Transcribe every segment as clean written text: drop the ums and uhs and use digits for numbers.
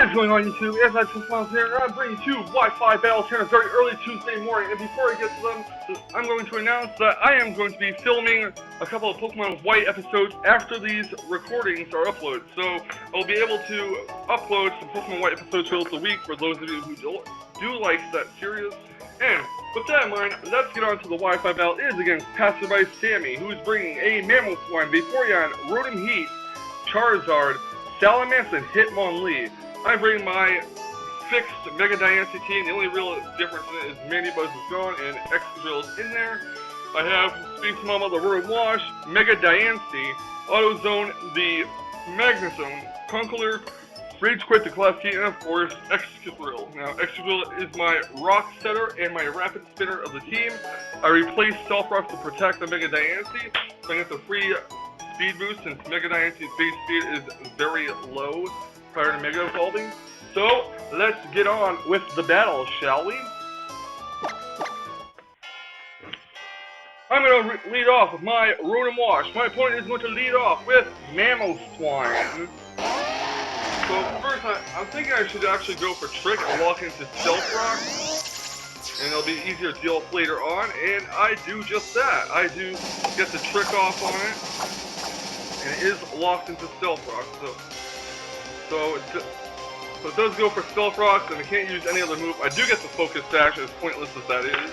What is going on, YouTube? As I just found here, I'm bringing you Wi-Fi battles here on a very early Tuesday morning. And before I get to them, I'm going to announce that I am going to be filming a couple of Pokemon White episodes after these recordings are uploaded. So I'll be able to upload some Pokemon White episodes throughout the week for those of you who do like that series. And with that in mind, let's get on to the Wi-Fi battle. It is against Passerby Sammy, who is bringing a Mammothswine, Vaporeon, Rotom Heat, Charizard, Salamence, and Hitmonlee. I bring my fixed Mega Diance team. The only real difference in it is Mandibuzz is gone and Excadrill is in there. I have Space Mama, the Rotom Wash, Mega Diance, Autozone, the Magnezone, Conkeldurr, Rage Quit, the Class T, and of course, Excadrill. Now, Excadrill is my Rock Setter and my Rapid Spinner of the team. I replaced Stealth Rock to protect the Mega Diance, so I get the free speed boost since Mega Diance's base speed is very low prior to Mega Evolving. So, let's get on with the battle, shall we? I'm going to lead off with my Rotom Wash. My opponent is going to lead off with Mammothswine. So first, I'm thinking I should actually go for Trick and walk into Stealth Rock. And it'll be easier to deal with later on. And I do just that. I do get the Trick off on it. And it is locked into Stealth Rock. So it does go for Stealth Rocks, and I can't use any other move. I do get the Focus Sash, as pointless as that is.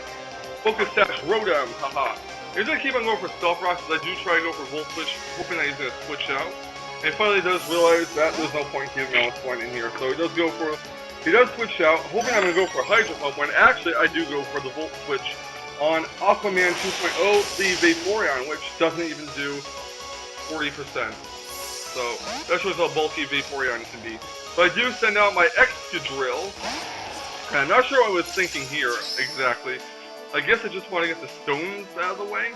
Focus Sash Rotom, haha. He's going to keep on going for Stealth Rocks, as I do try to go for Volt Switch, hoping that he's going to switch out. And finally does realize that there's no point in giving Mammothswine in here, so he does switch out, hoping I'm going to go for Hydro Pump, when actually I do go for the Volt Switch on Aquaman 2.0, the Vaporeon, which doesn't even do 40%. So, that shows how bulky Vaporeon can be. But I do send out my Excadrill. And I'm not sure what I was thinking here, exactly. I guess I just want to get the stones out of the way.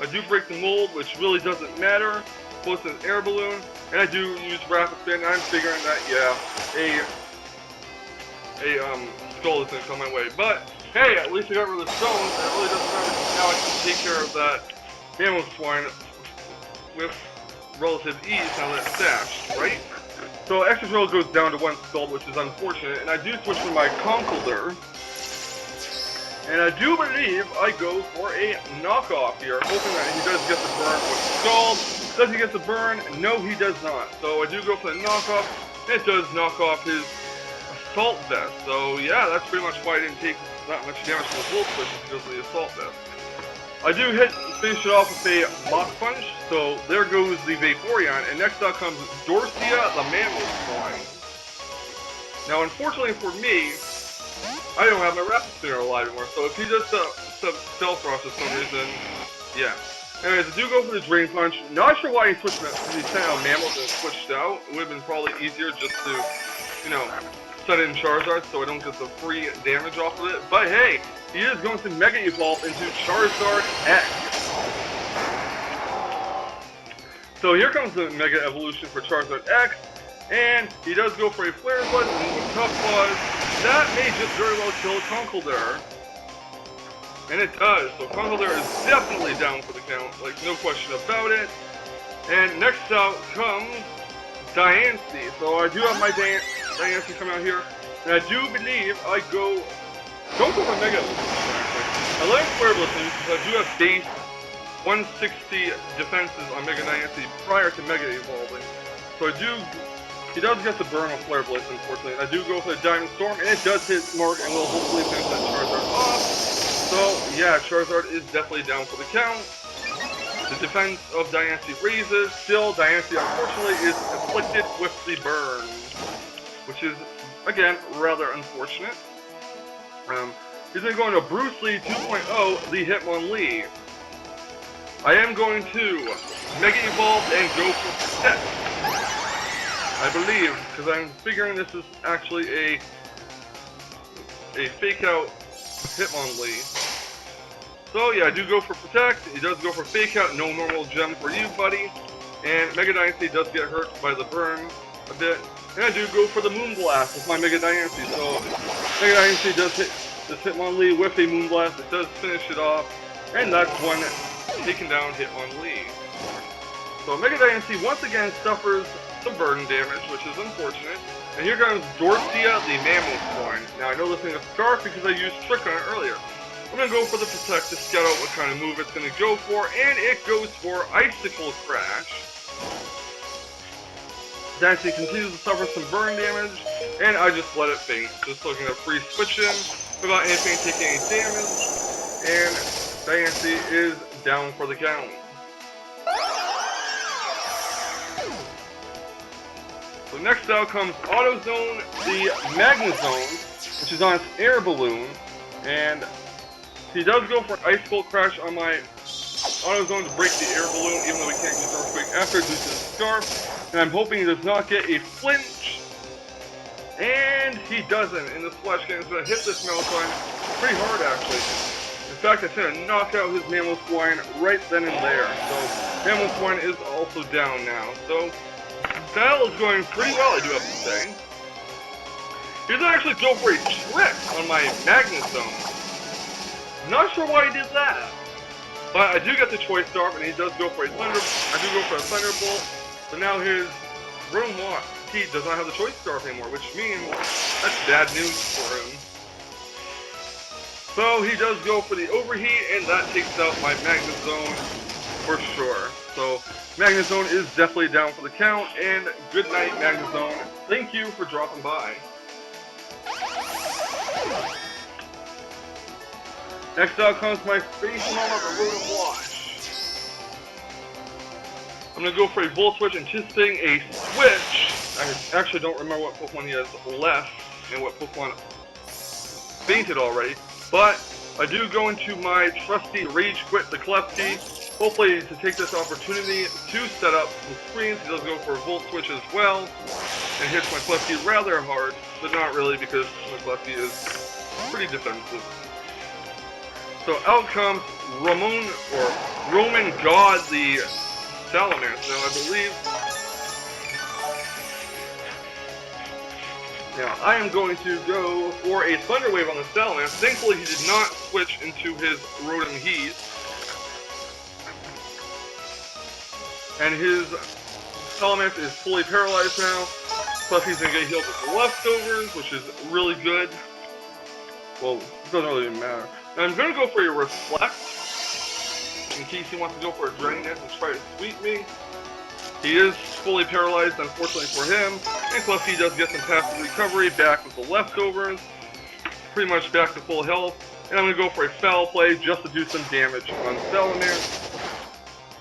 I do break the mold, which really doesn't matter. Both an air balloon, and I do use Rapid Spin, and I'm figuring that, yeah, a Skull is going to come my way. But, hey, at least I got rid of the stones, and it really doesn't matter, because now I can take care of that Mammothswine with relative ease now that it's stashed, right? So Excadrill goes down to 1 Skull, which is unfortunate, and I do switch for my Conkeldurr. And I do believe I go for a knockoff here, hoping that he does get the burn with Skull. Does he get the burn? No, he does not. So I do go for the knockoff. It does knock off his Assault Vest. So yeah, that's pretty much why I didn't take that much damage from the Volt Switch, because of the Assault Vest. I do finish it off with a Mach Punch, so there goes the Vaporeon, and next up comes Dorcia, the Mammothswine. Now, unfortunately for me, I don't have my Rapid Spinner alive anymore, so if he does Stealth Rock for some reason, yeah. Anyways, I do go for the Drain Punch. Not sure why he sent out Mammoth and switched out. It would have been probably easier just to, you know, set in Charizard so I don't get the free damage off of it. But hey, he is going to Mega Evolve into Charizard X. So here comes the Mega Evolution for Charizard X. And he does go for a Flare Blitz and with Tough Claws. That may just very well kill Conkeldurr. And it does. So Conkeldurr is definitely down for the count. Like, no question about it. And next out comes Diance. So I do have my Diance come out here. And I do believe I don't go for Mega Evolution, actually. I like Flare Blitz because I do have base 160 defenses on Mega Diance prior to Mega Evolving. So he does get the burn on Flare Blitz, unfortunately. And I do go for the Diamond Storm, and it does hit Mark, and will hopefully finish that Charizard off. So, yeah, Charizard is definitely down for the count. The defense of Diance raises. Still, Diance, unfortunately, is afflicted with the burn, which is, again, rather unfortunate. He's going to go into Bruce Lee 2.0, the Hitmonlee. I am going to Mega Evolve and go for Protect. I believe, because I'm figuring this is actually a fake out Hitmonlee. So yeah, I do go for Protect. He does go for Fake Out, no normal gem for you, buddy. And Mega Diance does get hurt by the burn a bit. And I do go for the Moonblast with my Mega Diance. So Mega Diance does hit this Hitmonlee with a Moonblast. It does finish it off. And that's one taken down Hitmonlee. So Mega Diance once again suffers some burden damage, which is unfortunate. And here comes Dorcia the Mammal Swine. Now I know this thing is Scarf because I used Trick on it earlier. I'm going to go for the Protect to scout out what kind of move it's going to go for, and it goes for Icicle Crash. Diance continues to suffer some burn damage, and I just let it faint. Just looking to free switch in without anything taking any damage, and Diance is down for the count. So next out comes AutoZone the Magnezone, which is on its air balloon, and he does go for Icicle Crash on my AutoZone to break the air balloon, even though we can't use Earthquake after due to the Scarf. And I'm hoping he does not get a flinch. And he doesn't. And the Splash Cannon is going to hit this Mamoswine pretty hard, actually. In fact, it's going to knock out his Mamoswine right then and there. So Mamoswine is also down now. So battle is going pretty well, I do have to say. He doesn't actually go for a trick on my Magnezone. Not sure why he did that. But I do get the Choice Scarf, and he does go for a Thunderbolt. So now his Room Walk, he does not have the Choice Scarf anymore, which means that's bad news for him. So he does go for the Overheat, and that takes out my Magnezone for sure. So Magnezone is definitely down for the count, and good night, Magnezone. Thank you for dropping by. Next out comes my Space Mama, the Rotom Wash. I'm going to go for a Volt Switch, anticipating a switch. I actually don't remember what Pokemon he has left, and what Pokemon fainted already. But I do go into my trusty Rage Quit the Klefki, hopefully to take this opportunity to set up some screens. He does go for a Volt Switch as well, and hits my Klefki rather hard, but not really because my Klefki is pretty defensive. So out comes Roman God the Salamence. Now I believe, now I am going to go for a Thunder Wave on the Salamence. Thankfully he did not switch into his Rotom Heat. And his Salamence is fully paralyzed now. Plus he's going to get healed with the leftovers, which is really good. Well, it doesn't really matter. Now I'm going to go for a Reflect, in case he wants to go for a Drainess and try to sweep me. He is fully paralyzed, unfortunately for him, and plus he does get some passive recovery back with the leftovers. Pretty much back to full health, and I'm going to go for a Foul Play just to do some damage on Salamence.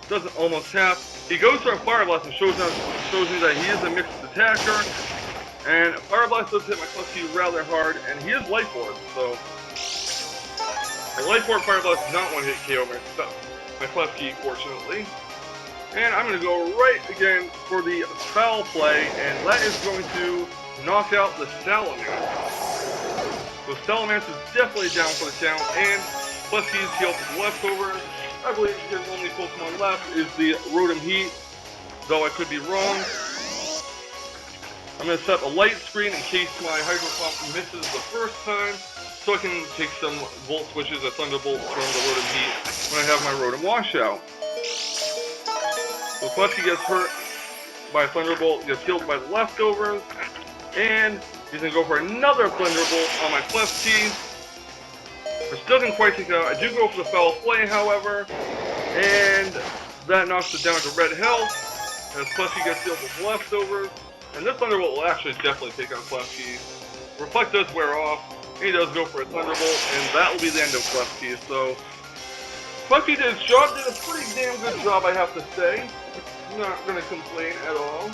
Doesn't almost half. He goes for a Fire Blast and shows me that he is a mixed attacker, and Fire Blast does hit my Klefki rather hard, and he is Life Orb, so my Life Orb Fire Blast does not want to hit KO my Klefki, fortunately. And I'm going to go right again for the Foul Play, and that is going to knock out the Salamence. So Salamence is definitely down for the count, and Klefki is healed with leftovers. I believe his only Pokemon left is the Rotom Heat, though I could be wrong. I'm going to set up a light screen in case my Hydro Pump misses the first time, so I can take some Volt Switches or Thunderbolts from the Rotom Heat when I have my Rotom Wash out. So Klefki gets hurt by a Thunderbolt, gets healed by the leftovers, and he's going to go for another Thunderbolt on my Klefki. I still didn't quite take it out. I do go for the Foul Play, however, and that knocks it down to red health, as Klefki gets healed with leftovers. And this Thunderbolt will actually definitely take on Klefki. Reflect does wear off, and he does go for a Thunderbolt, and that will be the end of Klefki. So, Klefki did his job, did a pretty damn good job, I have to say. I'm not going to complain at all.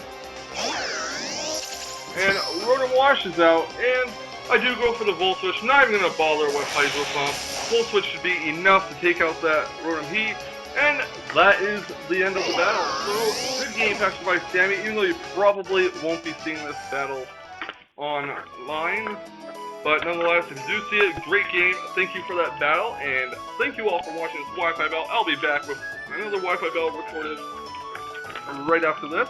And Rotom Wash is out, and I do go for the Volt Switch. Not even going to bother with Hydro Pump. Volt Switch should be enough to take out that Rotom Heat. And that is the end of the battle. So, good game, Passerby Sammy, even though you probably won't be seeing this battle online. But nonetheless, if you do see it, great game. Thank you for that battle, and thank you all for watching this Wi-Fi battle. I'll be back with another Wi-Fi battle recorded right after this.